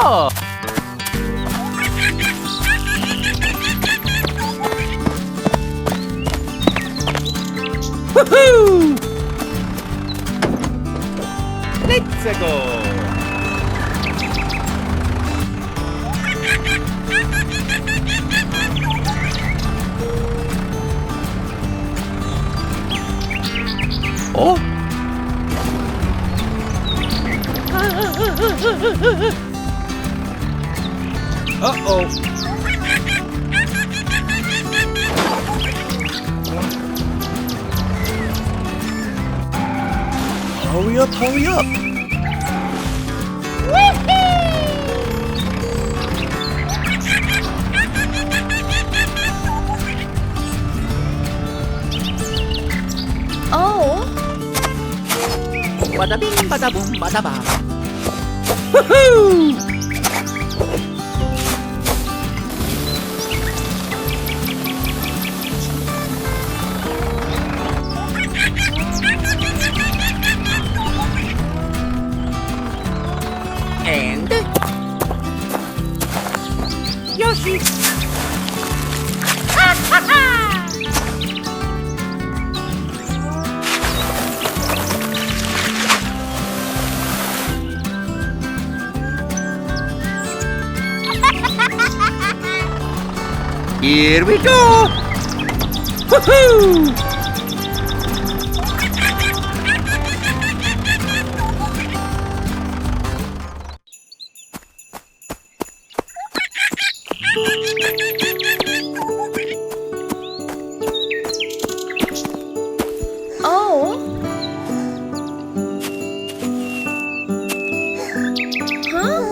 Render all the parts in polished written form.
go! Woohoo! Let's go! Oh? Uh-oh. Hurry up, hurry up. Oh. Bada bing, bada boom, bada bang. Woohoo! And Yoshi. Ha ha ha! Here we go! Woohoo! Oh. Huh?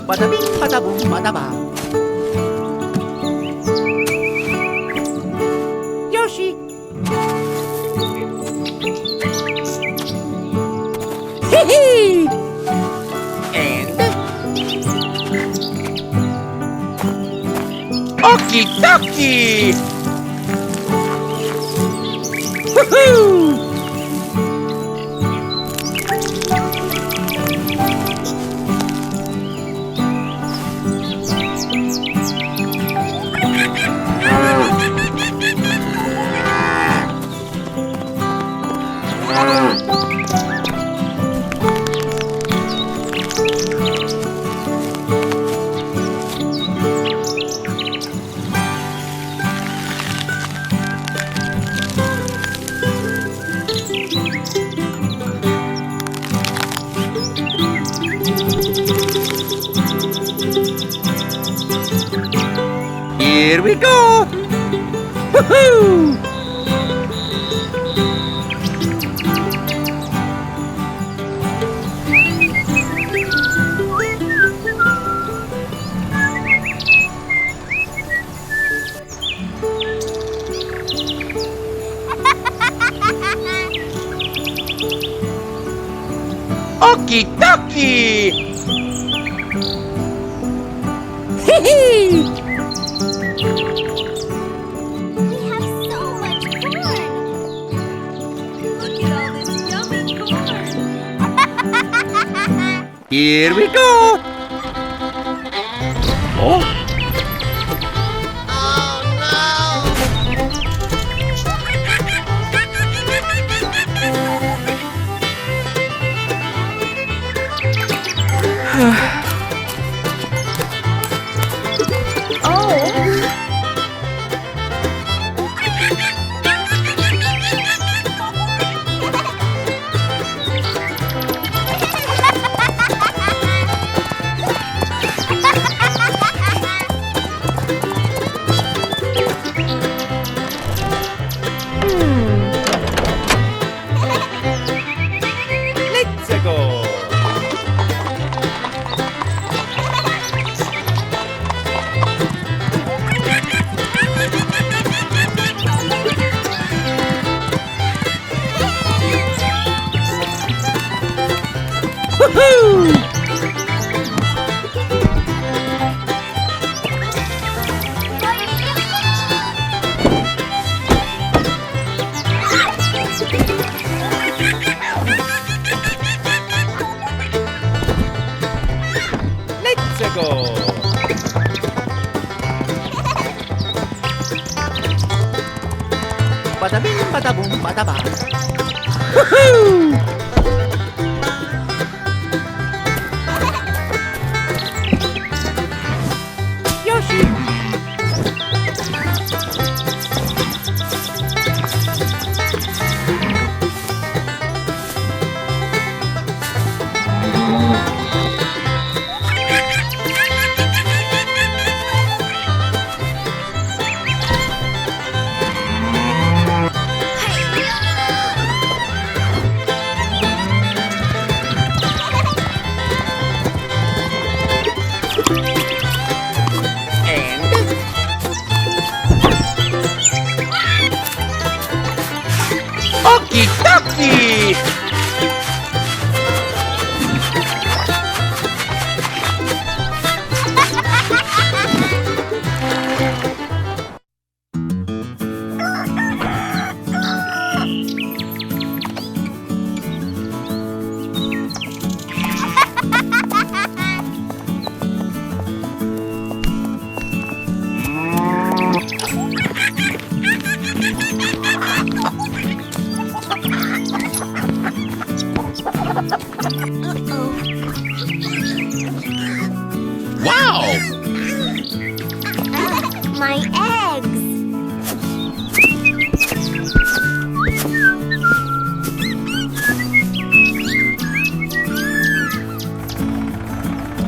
Bada bing, bada boom, bada bang. Yoshi. Hee hee. And Okie dokie. Woohoo! Here we go! Woohoo! Okie dokie! Hee hee! We have so much corn. Look at all this yummy corn. Here we go! Oh! go! Bada bing, bada boom, bada ba. Woohoo! Yoshi! Okie dokie! Wow! My eggs.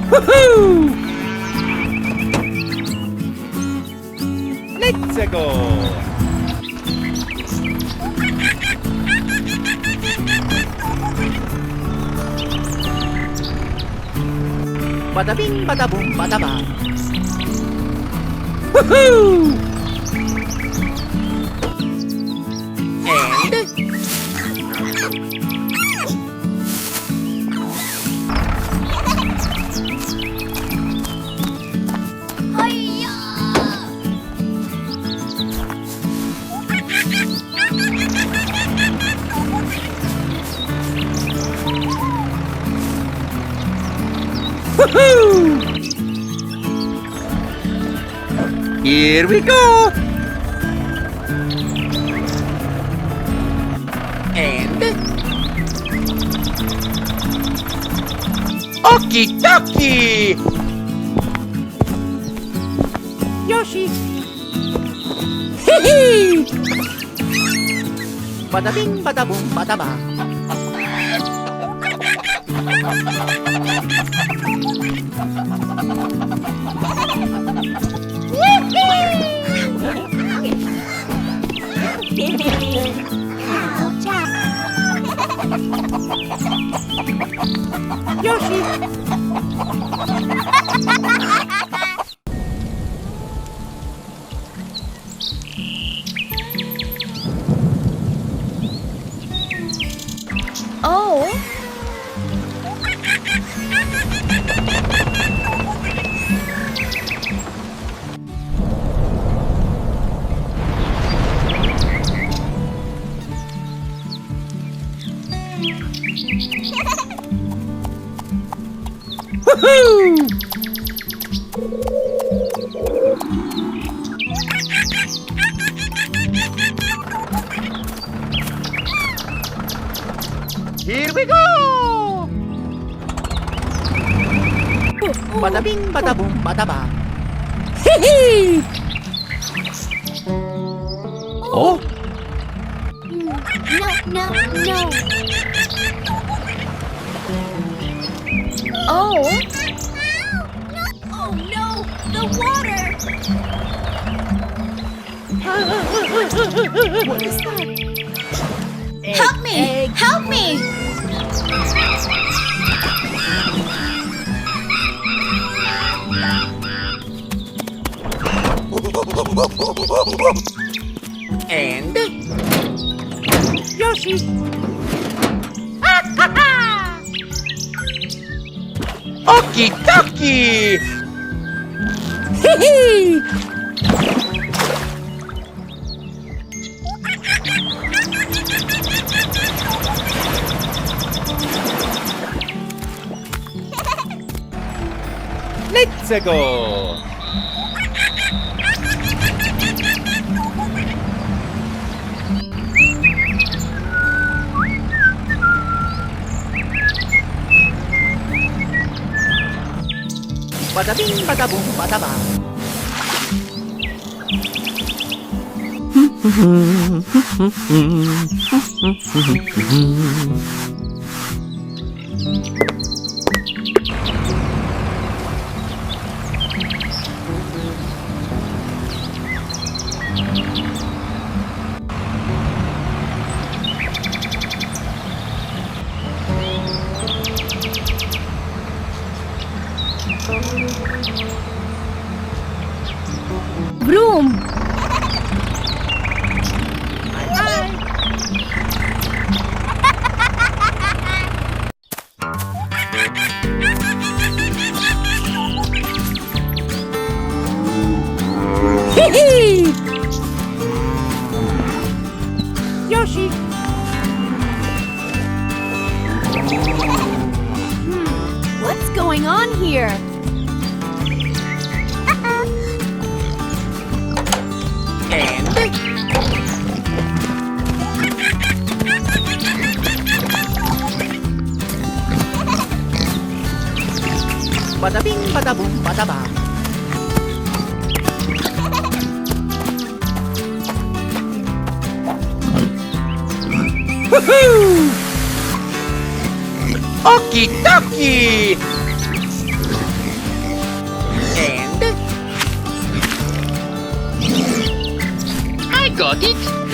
Woohoo! Let's go! Bada bing, bada boom, bada ba. Woohoo! And Hiya! woohoo! Here we go! And okie dokie! Yoshi! Hee hee! Bada bing, bada boom, bada ba. Yoshi! Oh. Woohoo! Here we go! Bada bing, bada boom, bada ba. Hee hee! Oh? No, no, no. Oh. Oh no, the water. What is that? Help me! Help me! And Yoshi. Okie dokie. Hee hee. Let's chcę go! Bada bing, bada bum, bada bang. Vroom! Hee-hee! Yoshi! What's going on here? Bada bing, bada boom, bada bang. Woohoo! Okie dokie! And I got it.